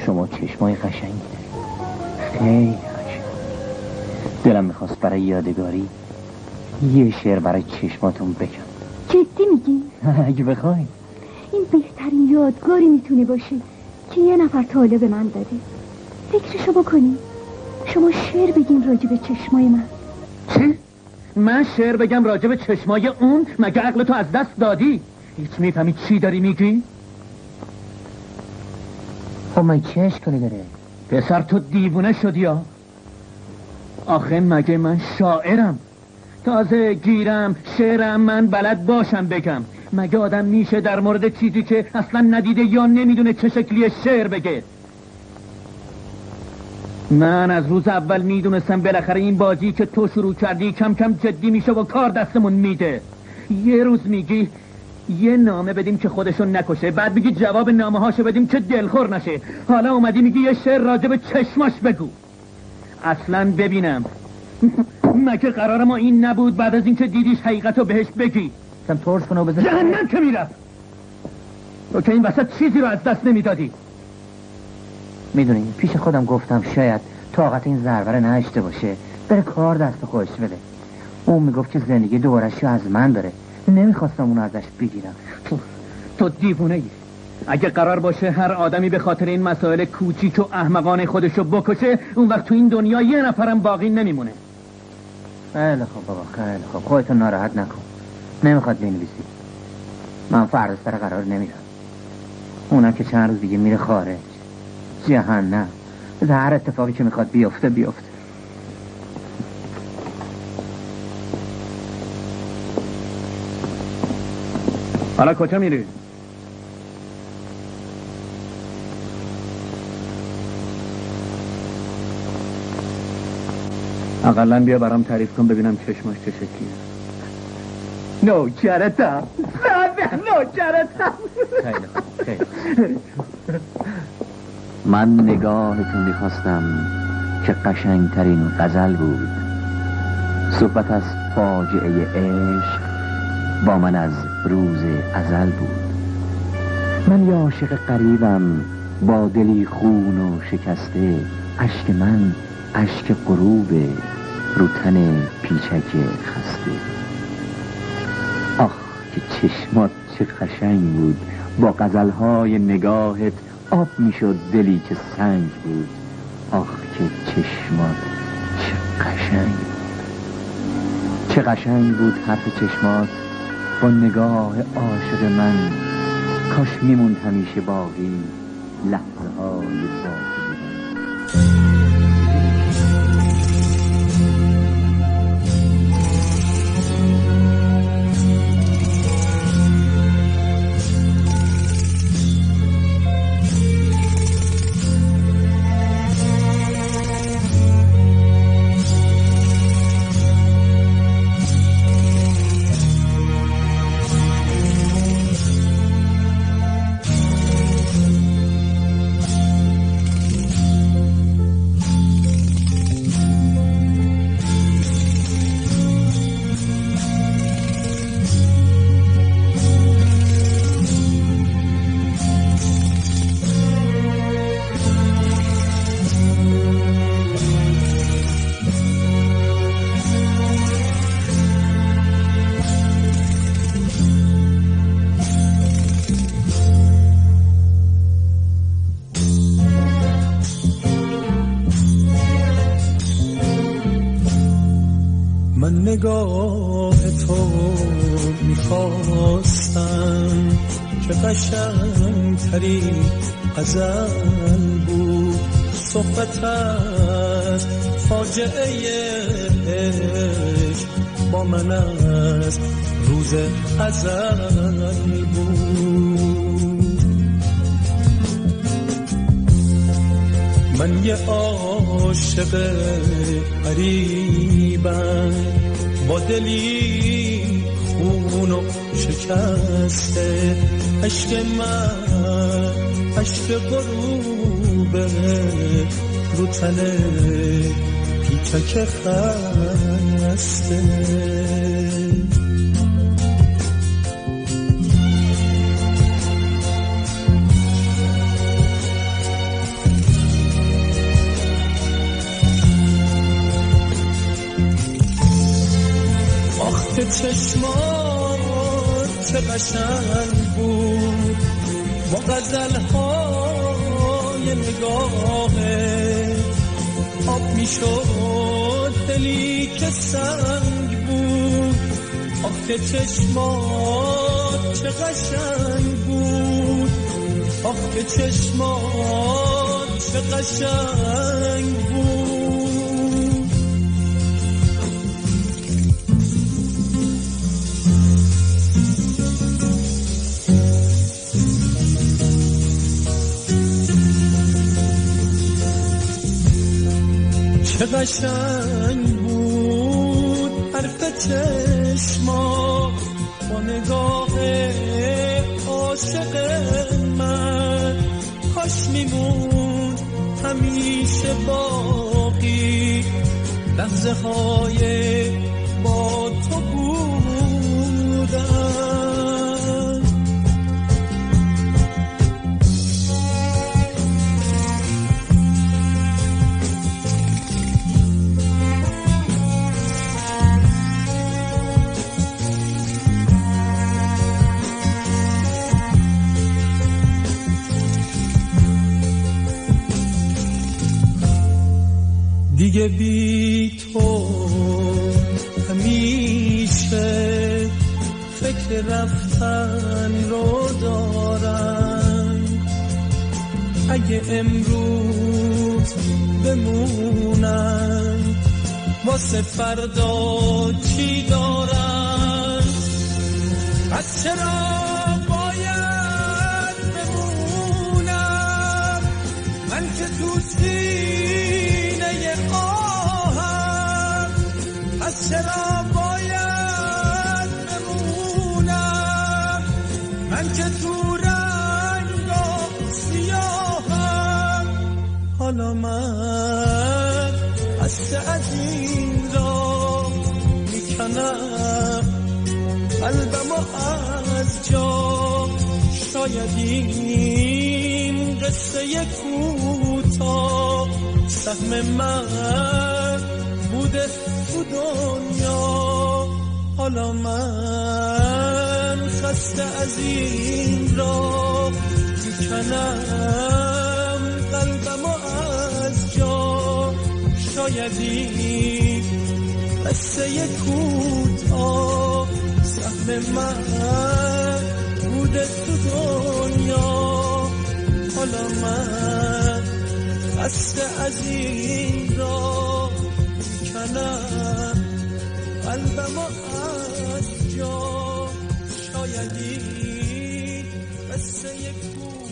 شما چشمای قشنگی داری، خیلی قشنگ. دلم میخواست برای یادگاری یه شعر برای چشماتون بگم. جدی میگی؟ اگه بخوای. این بهترین یادگاری میتونه باشه که یه نفر تا حالا به من داده. فکرشو بکنی، شما شعر بگین راجع به چشمای من. چه؟ من شعر بگم راجع به چشمای اون؟ مگه عقل تو از دست دادی؟ هیچ میفهمی چی داری میگی؟ خب من چه اشکالی داره؟ پسر تو دیوونه شدی یا؟ آخه مگه من شاعرم؟ تازه گیرم شعرم من بلد باشم بگم. مگه آدم میشه در مورد چیزی که اصلا ندیده یا نمیدونه چه شکلی شعر بگه؟ من از روز اول میدونستم بالاخره این بازی که تو شروع کردی کم کم جدی میشه و کار دستمون میده. یه روز میگی یه نامه بدیم که خودشون نکشه، بعد میگی جواب نامه هاشو بدیم که دلخور نشه، حالا اومدی میگی یه شعر راجع به چشماش بگو. اصلا ببینم مگه قرار ما این نبود بعد از اینکه دیدیش حقیقتو بهش بگی؟ سم ترش کنه و بذار جهنم که میرفت. تو که این وسط چیزی رو از دست نمیدادی. میدونی پیش خودم گفتم شاید طاقت این ضربه رو نداشته باشه، بره کار دست خودش بده. اون میگفت که زندگی دورشو از من داره، نمیخواستم اونو ازش بگیرم. تو دیوونه ای. اگه قرار باشه هر آدمی به خاطر این مسائل کوچیک و احمقانه خودشو بکشه، اون وقت تو این دنیا یه نفرم باقی نمیمونه. خیلی خوب بابا، خیلی خوب، خودتو ناراحت نکن. نمیخواد بنویسی. من فردا سر قرار نمیرم. اونم که چند روز دیگه میره خارج، جهنم. هر اتفاقی که میخواد بیفته بیفته. حالا کجا میری؟ اقلا بیا برام تعریف کن ببینم چشماش چه شکلیه. نوکرتم. نوکرتم. خیلی خوب، خیلی. من نگاهتو میخواستم که قشنگترین غزل بود. صحبت از فاجعه عشق با من از روز ازل بود. من یه عاشق غریبم با دلی خون و شکسته. اشک من اشک غروب رو تن پیچک خسته. آخ که چشمات چه قشنگ بود، با غزلهای نگاهت آب میشد دلی که سنگ بود. آخ که چشمات چه قشنگ بود. چه قشنگ بود حرف چشمات با نگاه عاشق من. کاش میموند همیشه باقی لحظه های باقی بودن. نگاه تو میخواستم که قشنگترین غزل بود. صحبت از فاجعه عشق با من از روز ازل بود. من یه عاشق غریبم با دلی خون و شکسته. عشق من عشق غروب رو تن پیچک خسته. چشمات چه قشنگ بود با غزل‌های نگاهت آب میشد دلی که سنگ بود. آخه چشمات چه قشنگ بود، آخه چشمات چه قشنگ بود. چه قشنگ بود حرف چشما با نگاه عاشق من. کاش میمون همیشه باقی لحظه های با تو بودن. دیگه بی تو همیشه فکر رفتن رو دارم. اگه امروز بمونم واسه فردا چی دارم؟ از چرا باید بمونم من که تو از چرا باید بمونم من که تو رنگ و سیاهم؟ حالا من قصد از این را میکنم قلبم از جا. شاید این قصه کوتاه سهم من بوده تو دنیا. حالا من خسته از این را میکنم قلبم از جا. شاید این قصه کوتاه سهم من بوده تو دنیا. حالا من خسته از این را کنم قلبم از جا. شاید این قصه کوتاه